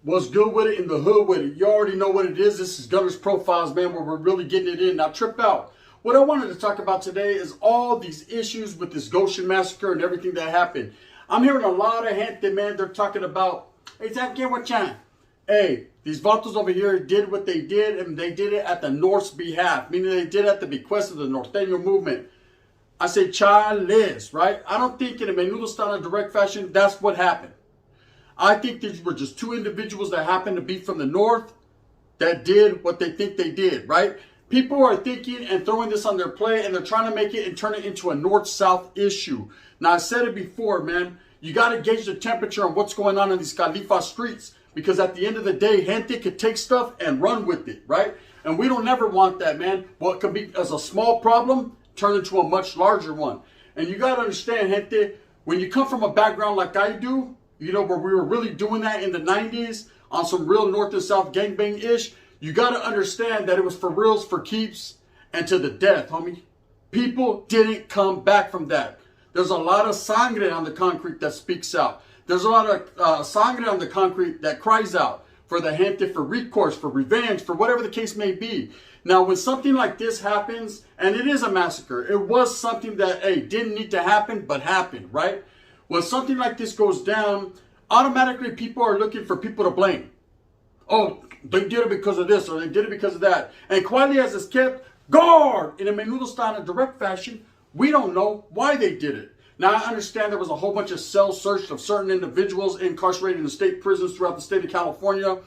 What's good with it in the hood with it? You already know what it is. This is Gunner's Profiles, man, where we're really getting it in. Now, trip out. What I wanted to talk about today is all these issues with this Goshen Massacre and everything that happened. I'm hearing a lot of gente, man, they're talking about, hey, these vatos over here did what they did, and they did it at the North's behalf, meaning they did it at the bequest of the Norteño movement. I say, chales, right? I don't think in a menudo style of direct fashion, that's what happened. I think these were just two individuals that happened to be from the North that did what they think they did, right? People are thinking and throwing this on their plate, and they're trying to make it and turn it into a North-South issue. Now, I said it before, man. You got to gauge the temperature on what's going on in these Califa streets, because at the end of the day, gente could take stuff and run with it, right? And we don't never want that, man. What could be as a small problem turn into a much larger one. And you got to understand, gente, when you come from a background like I do, you know, where we were really doing that in the 90s on some real North and South gangbang-ish, you got to understand that it was for reals, for keeps, and to the death, homie. People didn't come back from that. There's a lot of sangre on the concrete that speaks out. There's a lot of sangre on the concrete that cries out for the gente, for recourse, for revenge, for whatever the case may be. Now, when something like this happens, and it is a massacre, it was something that, hey, didn't need to happen, but happened, right? When something like this goes down, automatically people are looking for people to blame. Oh, they did it because of this, or they did it because of that. And quietly as it's kept, guard! In a menudo style, in a direct fashion, we don't know why they did it. Now, I understand there was a whole bunch of cells searched of certain individuals incarcerated in the state prisons throughout the state of California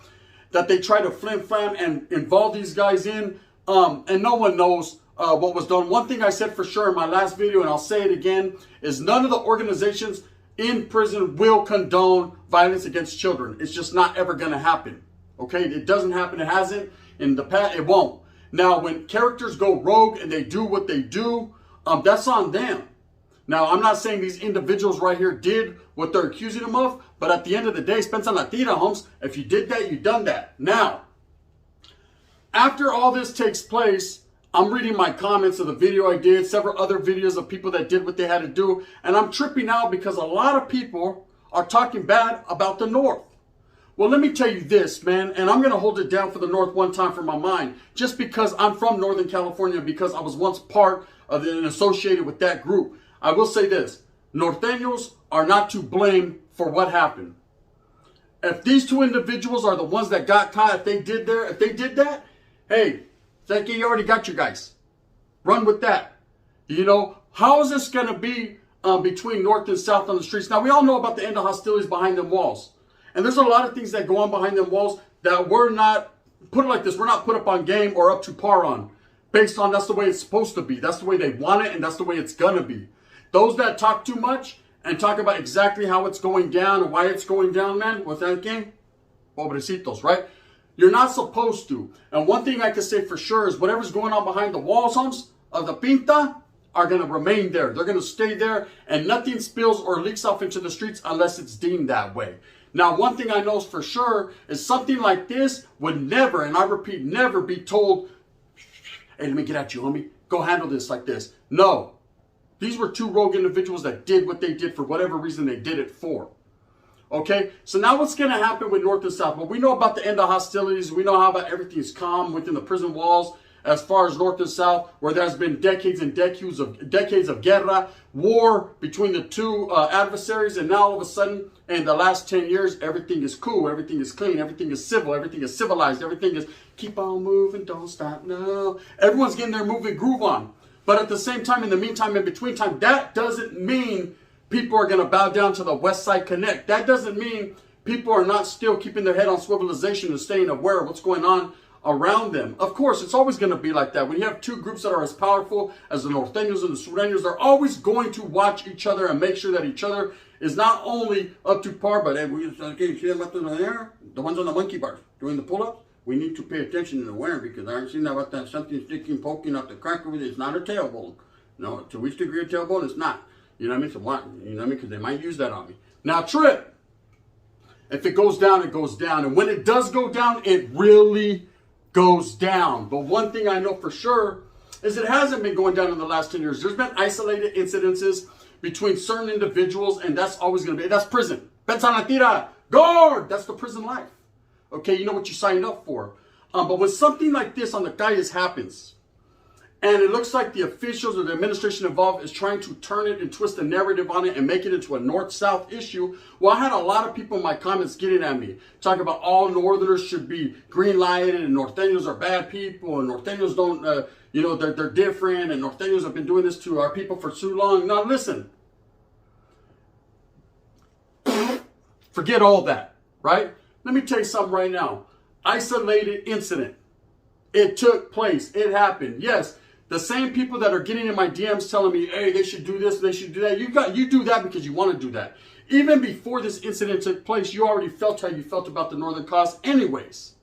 that they tried to flim-flam and involve these guys in, and no one knows what was done. One thing I said for sure in my last video, and I'll say it again, is none of the organizations in prison will condone violence against children. It's just not ever going to happen. Okay? It doesn't happen. It hasn't. In the past, it won't. Now, when characters go rogue and they do what they do, that's on them. Now, I'm not saying these individuals right here did what they're accusing them of, but at the end of the day, Spencer Latira, Holmes, if you did that, you done that. Now, after all this takes place, I'm reading my comments of the video I did, several other videos of people that did what they had to do, and I'm tripping out because a lot of people are talking bad about the North. Well, let me tell you this, man, and I'm going to hold it down for the North one time for my mind, just because I'm from Northern California, because I was once part of and associated with that group. I will say this, Norteños are not to blame for what happened. If these two individuals are the ones that got caught, if they did that, hey, thank you already got you guys. Run with that. You know, how is this going to be between North and South on the streets? Now, we all know about the end of hostilities behind them walls. And there's a lot of things that go on behind them walls that we're not, put it like this, we're not put up on game or up to par on. Based on that's the way it's supposed to be. That's the way they want it, and that's the way it's going to be. Those that talk too much and talk about exactly how it's going down and why it's going down, man, what's that again? Pobrecitos, right? You're not supposed to. And one thing I can say for sure is whatever's going on behind the walls, homes, of the Pinta are going to remain there. They're going to stay there, and nothing spills or leaks off into the streets unless it's deemed that way. Now, one thing I know for sure is something like this would never, and I repeat, never be told, hey, let me get at you, homie. Go handle this like this. No. These were two rogue individuals that did what they did for whatever reason they did it for. Okay, so now what's going to happen with North and South? Well, we know about the end of hostilities. We know how about everything's calm within the prison walls as far as North and South, where there's been decades and decades of guerra, war between the two adversaries. And now all of a sudden, in the last 10 years, everything is cool, everything is clean, everything is civil, everything is civilized, everything is keep on moving, don't stop, no. Everyone's getting their moving groove on. But at the same time, in the meantime, in between time, that doesn't mean people are going to bow down to the West Side Connect. That doesn't mean people are not still keeping their head on swivelization and staying aware of what's going on around them. Of course, it's always going to be like that. When you have two groups that are as powerful as the Norteños and the Sureños, they're always going to watch each other and make sure that each other is not only up to par, but hey, okay, see them up in the air? The ones on the monkey bars doing the pull-ups? We need to pay attention and aware, because I haven't seen about that something sticking, poking out the crack of it. It's not a tailbone. No, to which degree a tailbone, it's not. You know what I mean? So what? You know what I mean? Because they might use that on me. Now, trip. If it goes down, it goes down. And when it does go down, it really goes down. But one thing I know for sure is it hasn't been going down in the last 10 years. There's been isolated incidences between certain individuals, and that's always going to be, that's prison. Pensa la tira, guard! That's the prison life. Okay, you know what you signed up for. But when something like this on the calles happens, and it looks like the officials or the administration involved is trying to turn it and twist the narrative on it and make it into a north-south issue. Well, I had a lot of people in my comments getting at me, talking about all Northerners should be green-lighted and Norteños are bad people and Norteños don't, they're different and Norteños have been doing this to our people for too long. Now, listen. Forget all that, right? Let me tell you something right now. Isolated incident. It took place. It happened. Yes. The same people that are getting in my DMs telling me, hey, they should do this, they should do that. You do that because you want to do that. Even before this incident took place, you already felt how you felt about the Northern cause anyways.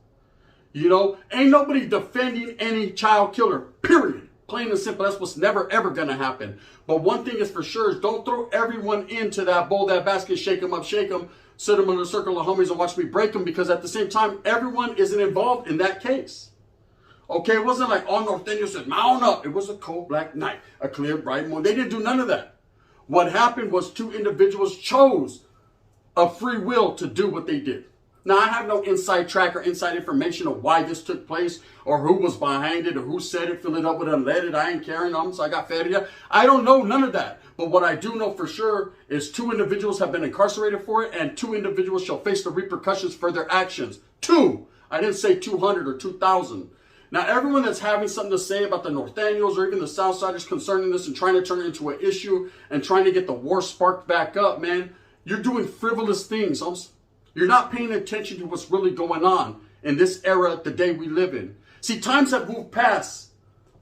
You know, ain't nobody defending any child killer, period. Plain and simple, that's what's never, ever going to happen. But one thing is for sure is don't throw everyone into that bowl, that basket, shake them up, sit them in a circle of homies and watch me break them, because at the same time, everyone isn't involved in that case. Okay, it wasn't like all Norteños said, mount up. It was a cold black night, a clear bright moon. They didn't do none of that. What happened was two individuals chose of free will to do what they did. Now, I have no inside track or inside information of why this took place or who was behind it or who said it, fill it up with unleaded. I ain't carrying them, so I got feria. I don't know none of that. But what I do know for sure is 2 individuals have been incarcerated for it and 2 individuals shall face the repercussions for their actions. 2. I didn't say 200 or 2,000. Now, everyone that's having something to say about the Norteños or even the Southsiders concerning this and trying to turn it into an issue and trying to get the war sparked back up, man, you're doing frivolous things. You're not paying attention to what's really going on in this era, the day we live in. See, times have moved past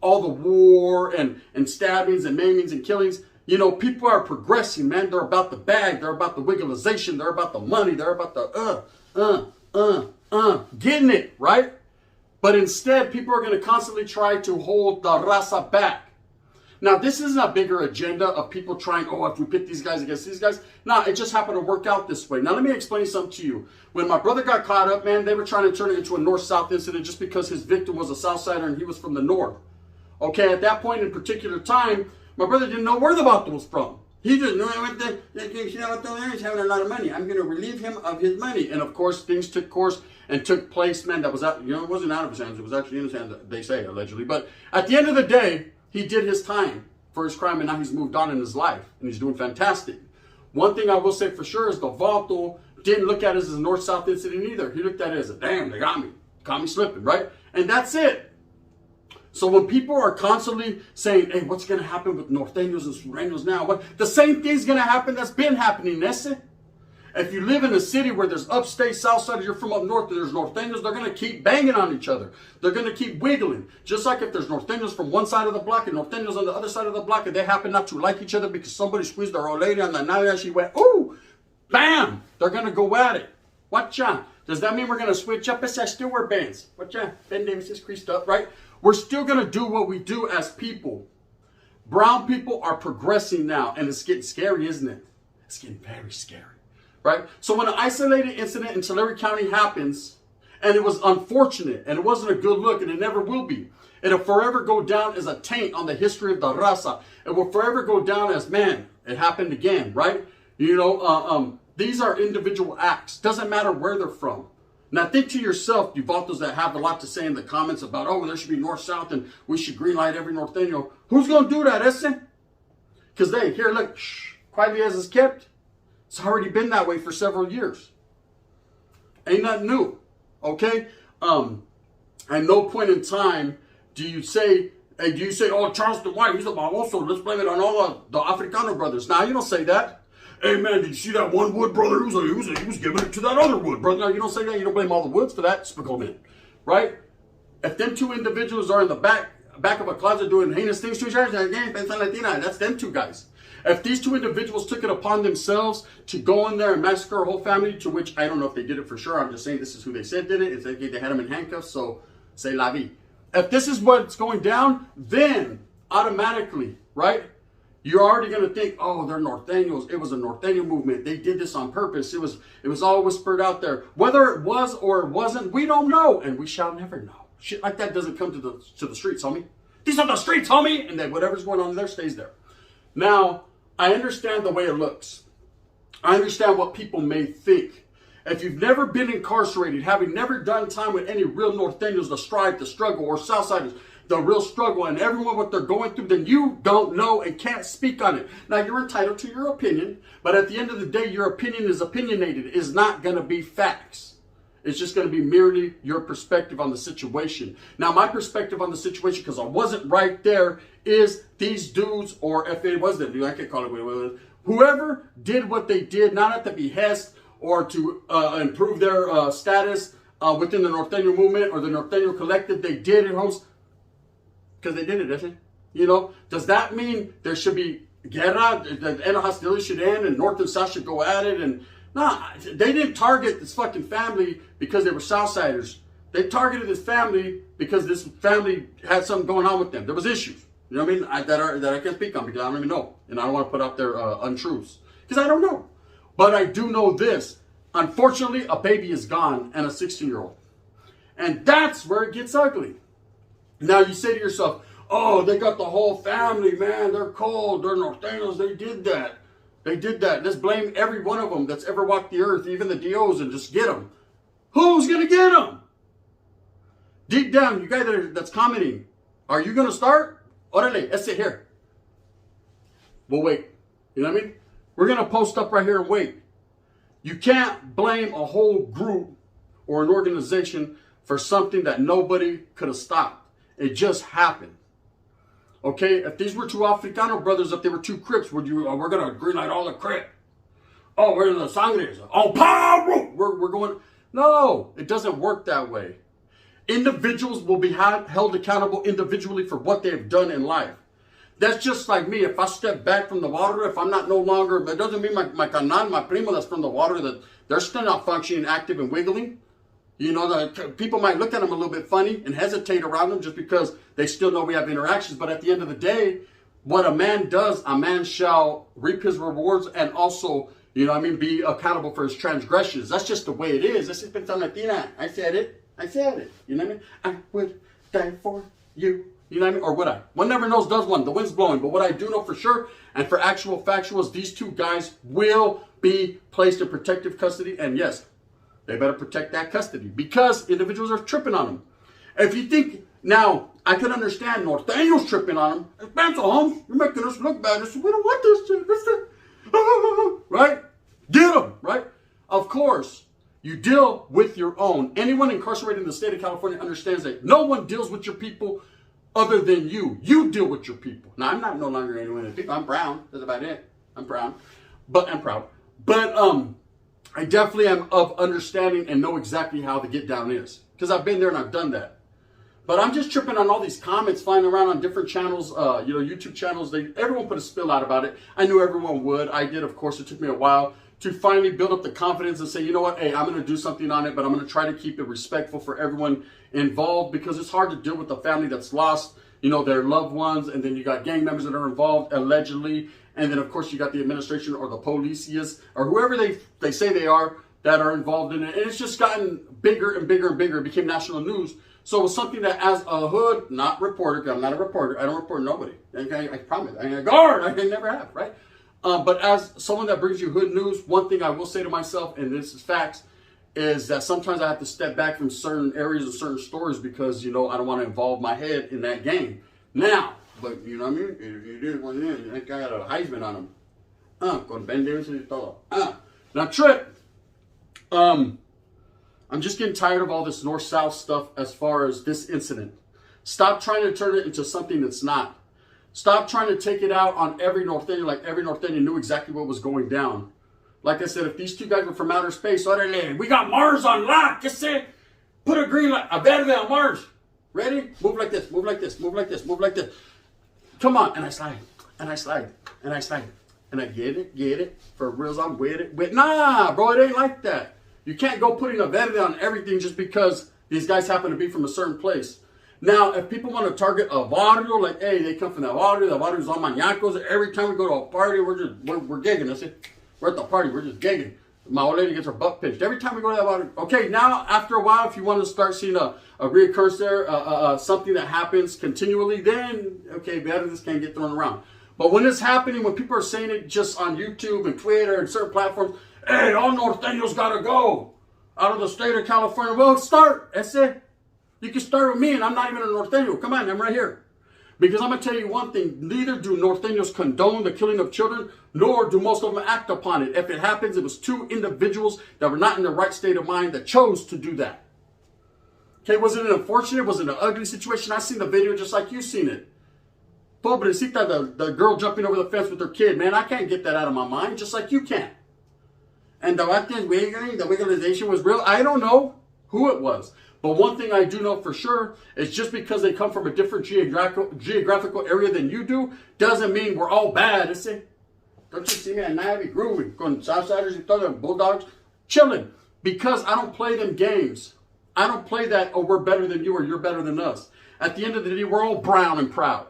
all the war and stabbings and maimings and killings. You know, people are progressing, man. They're about the bag. They're about the wiggleization. They're about the money. They're about the getting it, right? But instead, people are going to constantly try to hold the raza back. Now, this isn't a bigger agenda of people trying, if we pit these guys against these guys. No, it just happened to work out this way. Now, let me explain something to you. When my brother got caught up, man, they were trying to turn it into a north-south incident just because his victim was a Southsider and he was from the north. Okay, at that point in particular time, my brother didn't know where the vato was from. He just knew he's having a lot of money. I'm going to relieve him of his money. And of course, things took course and took place, man. That was out, it wasn't out of his hands. It was actually in his hands, they say, allegedly. But at the end of the day, he did his time for his crime, and now he's moved on in his life, and he's doing fantastic. One thing I will say for sure is the vato didn't look at it as a north-south incident either. He looked at it as damn, they got me. Caught me slipping, right? And that's it. So when people are constantly saying, hey, what's going to happen with Norteños and Sureños now? The same thing's going to happen that's been happening, Nesse. If you live in a city where there's upstate, south side, you're from up north, and there's Norteños, they're going to keep banging on each other. They're going to keep wiggling. Just like if there's Norteños from one side of the block and Norteños on the other side of the block, and they happen not to like each other because somebody squeezed their old lady on the nalga and she went, ooh, bam, they're going to go at it. Watcha. Does that mean we're going to switch up? I still wear bands. Watcha. Ben Davis is creased up, right? We're still going to do what we do as people. Brown people are progressing now, and it's getting scary, isn't it? It's getting very scary, right? So when an isolated incident in Tulare County happens, and it was unfortunate, and it wasn't a good look, and it never will be, it'll forever go down as a taint on the history of the raza. It will forever go down as, man, it happened again, right? You know, these are individual acts. Doesn't matter where they're from. Now think to yourself, you vatos that have a lot to say in the comments about, there should be north-south and we should greenlight every Norteño. Who's going to do that, ese? Because here, look, quietly as it's kept, it's already been that way for several years. Ain't nothing new, okay? At no point in time do you say, Charleston White, he's a baboso, let's blame it on all the Africano brothers. Now, you don't say that. Hey, man, did you see that one Wood brother? He was giving it to that other Wood brother. No, you don't say that. You don't blame all the Woods for that. Spiegelman, right? If them 2 individuals are in the back of a closet doing heinous things to each other, that's them 2 guys. If these 2 individuals took it upon themselves to go in there and massacre a whole family, to which I don't know if they did it for sure. I'm just saying this is who they said did it. It's like they had them in handcuffs, so say la vie. If this is what's going down, then automatically, right? You're already going to think, they're Norteños. It was a Norteño movement. They did this on purpose. It was all whispered out there. Whether it was or it wasn't, we don't know. And we shall never know. Shit like that doesn't come to the streets, homie. These are the streets, homie. And then whatever's going on there stays there. Now, I understand the way it looks. I understand what people may think. If you've never been incarcerated, having never done time with any real Norteños, the strife, the struggle, or Southsiders, the real struggle, and everyone what they're going through, then you don't know and can't speak on it. Now, you're entitled to your opinion, but at the end of the day, your opinion is opinionated. It's not going to be facts. It's just going to be merely your perspective on the situation. Now, my perspective on the situation, because I wasn't right there, is these dudes, or if it wasn't, I can't call it what it was, whoever did what they did, not at the behest or to improve their status within the Norteño movement or the Norteño collective, they did it, host, because they did it, doesn't it? You know, does that mean there should be guerra, the end of hostility should end, and North and South should go at it? And nah, they didn't target this fucking family because they were Southsiders. They targeted this family because this family had something going on with them. There was issues, you know what I mean, that I can't speak on because I don't even know, and I don't want to put out their untruths because I don't know. But I do know this: unfortunately, a baby is gone and a 16-year-old, and that's where it gets ugly. Now you say to yourself, "Oh, they got the whole family, man. They're cold. They're Norteños. They did that. They did that. Let's blame every one of them that's ever walked the earth, even the DOs, and just get them." Who's going to get them? Deep down, you guys that's commenting, are you going to start? Orale, let's sit here. We'll wait. You know what I mean? We're going to post up right here and wait. You can't blame a whole group or an organization for something that nobody could have stopped. It just happened. Okay, if these were two Africano brothers, if they were two Crips, we're going to greenlight all the Crip. Oh, we're the Sangres. Oh, power! We're going... No, it doesn't work that way. Individuals will be held accountable individually for what they've done in life. That's just like me. If I step back from the water, if I'm not no longer... It doesn't mean my canal, my primo that's from the water, that they're still not functioning, active, and wiggling. You know, people might look at them a little bit funny and hesitate around them just because they still know we have interactions. But at the end of the day, what a man does, a man shall reap his rewards and also, you know what I mean, be accountable for his transgressions. That's just the way it is. That's just pensar Latina. I said it. You know what I mean? I would die for you. You know what I mean? Or would I? One never knows, does one. The wind's blowing. But what I do know for sure, and for actual factuals, these two guys will be placed in protective custody. And yes, they better protect that custody because individuals are tripping on them. If you think, now, I can understand Norteños tripping on them. It's Benzo, Holmes. You're making us look bad. We don't want this shit. Right? Get them, right? Of course, you deal with your own. Anyone incarcerated in the state of California understands that no one deals with your people other than you. You deal with your people. Now, I'm not no longer anyone. I'm brown. That's about it. I'm brown. But I'm proud. But, I definitely am of understanding and know exactly how the get down is. Because I've been there and I've done that. But I'm just tripping on all these comments flying around on different channels, YouTube channels. Everyone put a spill out about it. I knew everyone would. I did, of course. It took me a while to finally build up the confidence and say, you know what, hey, I'm going to do something on it, but I'm going to try to keep it respectful for everyone involved because it's hard to deal with a family that's lost, you know, their loved ones. And then you got gang members that are involved, allegedly. And then, of course, you got the administration or the policias or whoever they say they are that are involved in it. And it's just gotten bigger and bigger and bigger. It became national news. So it was something that as a hood, not reporter, because I'm not a reporter. I don't report nobody. Okay? I promise. I'm a guard. I never have, right? But as someone that brings you hood news, one thing I will say to myself, and this is facts, is that sometimes I have to step back from certain areas and certain stories because, you know, I don't want to involve my head in that game. Now, but you know what I mean? If you did one in, that guy had a Heisman on him. Con Ben Davis y todo. Now, Trip, I'm just getting tired of all this north-south stuff as far as this incident. Stop trying to turn it into something that's not. Stop trying to take it out on every Norteño, like every Norteño knew exactly what was going down. Like I said, if these two guys were from outer space, we got Mars on lock. Just say, put a green light, a verde on Mars. Ready? Move like this, move like this, move like this, move like this. Come on. And I slide, and I slide, and I slide. And I get it. For reals, I'm with it. Nah, bro, it ain't like that. You can't go putting a verde on everything just because these guys happen to be from a certain place. Now, if people want to target a barrio, like, hey, they come from that barrio's on Maniacos. Every time we go to a party, we're gigging. That's it. We're at the party, we're just gigging. My old lady gets her butt pinched. Every time we go to that barrio. Okay, now, after a while, if you want to start seeing a reoccurrence there, something that happens continually, then, okay, this can't get thrown around. But when it's happening, when people are saying it just on YouTube and Twitter and certain platforms, hey, all Norteños gotta go. out of the state of California. Well, start, ese. You can start with me, and I'm not even a norteño. Come on, I'm right here. Because I'm going to tell you one thing. Neither do norteños condone the killing of children, nor do most of them act upon it. If it happens, it was two individuals that were not in the right state of mind that chose to do that. Okay, was it an unfortunate? Was it an ugly situation? I seen the video just like you seen it. Pobrecita, the girl jumping over the fence with her kid. Man, I can't get that out of my mind, just like you can't. And the wiggling was real. I don't know who it was. But one thing I do know for sure is just because they come from a different geographical area than you do, doesn't mean we're all bad. Don't you see me at Navy grooving, con Southsiders and other Bulldogs, chilling. Because I don't play them games. I don't play that, oh, we're better than you or you're better than us. At the end of the day, we're all brown and proud.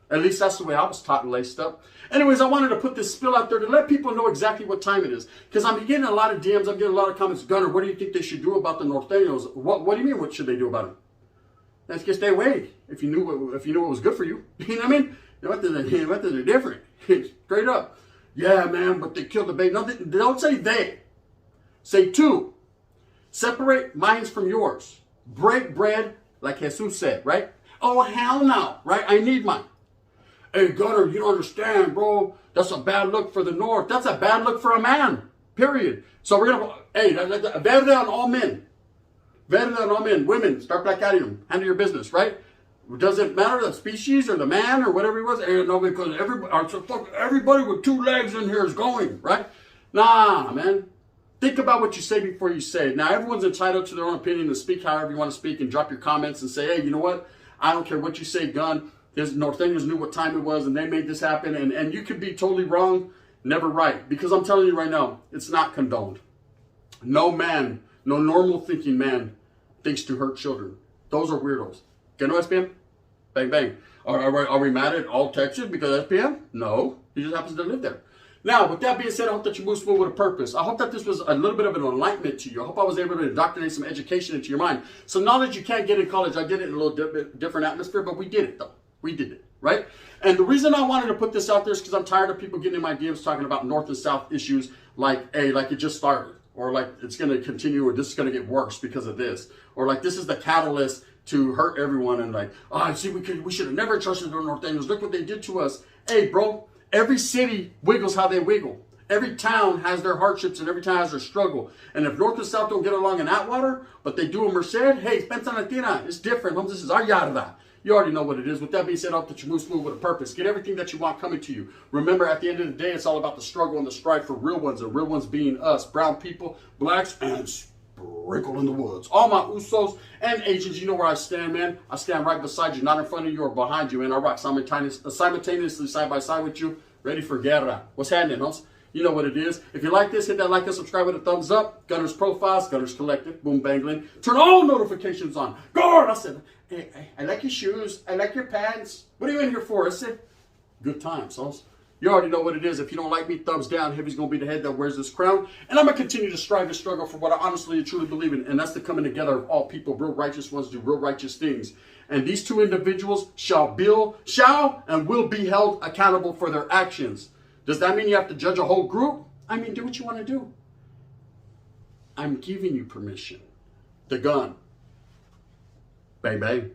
At least that's the way I was taught and laced up. Anyways, I wanted to put this spill out there to let people know exactly what time it is. Because I'm getting a lot of DMs, I'm getting a lot of comments. Gunner, what do you think they should do about the norteños? What do you mean, what should they do about them? Let's just stay away if you knew what was good for you. You know what I mean? What they're different. Straight up. Yeah, man, but they killed the baby. No, don't say they. Say two. Separate minds from yours. Break bread, like Jesus said, right? Oh, hell no, right? I need mine. Hey, Gunner, you don't understand, bro. That's a bad look for the North. That's a bad look for a man, period. So we're going to, hey, verde on all men. Verde on all men. Women, start black out of them. Handle your business, right? Does it matter the species or the man or whatever he was? Hey, no, because everybody with two legs in here is going, right? Nah, man. Think about what you say before you say it. Now, everyone's entitled to their own opinion to speak however you want to speak and drop your comments and say, hey, you know what? I don't care what you say, Gun. There's Norteños knew what time it was and they made this happen. And you could be totally wrong, never right. Because I'm telling you right now, it's not condoned. No man, no normal thinking man thinks to hurt children. Those are weirdos. ¿Qué no, SPM? Bang, bang. Are we mad at all Texas because SPM? No. He just happens to live there. Now, with that being said, I hope that you moved forward with a purpose. I hope that this was a little bit of an enlightenment to you. I hope I was able to indoctrinate some education into your mind. Some knowledge you can't get in college. I did it in a little different atmosphere, but we did it, though. We did it, right? And the reason I wanted to put this out there is because I'm tired of people getting in my DMs talking about North and South issues like, hey, like it just started. Or like it's going to continue or this is going to get worse because of this. Or like this is the catalyst to hurt everyone. And like, oh, see, we should have never trusted the Norteños. Look what they did to us. Hey, bro, every city wiggles how they wiggle. Every town has their hardships and every town has their struggle. And if North and South don't get along in Atwater, but they do in Merced, hey, Spencer Latina, it's different. This is our yada. You already know what it is. With that being said, I hope that you move smooth with a purpose. Get everything that you want coming to you. Remember, at the end of the day, it's all about the struggle and the strife for real ones, and real ones being us, brown people, blacks, and sprinkle in the woods. All my Usos and Asians, you know where I stand, man. I stand right beside you, not in front of you or behind you, and I rock simultaneously side by side with you, ready for guerra. What's happening, homes? You know what it is. If you like this, hit that like and subscribe with a thumbs up. Gunners Profiles, Gunners Collective, boom bangling. Turn all notifications on. Guard! I said, hey, I like your shoes. I like your pants. What are you in here for? I said, good times, homes. You already know what it is. If you don't like me, thumbs down. Heavy's going to be the head that wears this crown. And I'm going to continue to strive and struggle for what I honestly and truly believe in. And that's the coming together of all people. Real righteous ones do real righteous things. And these two individuals shall and will be held accountable for their actions. Does that mean you have to judge a whole group? I mean, do what you want to do. I'm giving you permission. The gun. Bang, bang.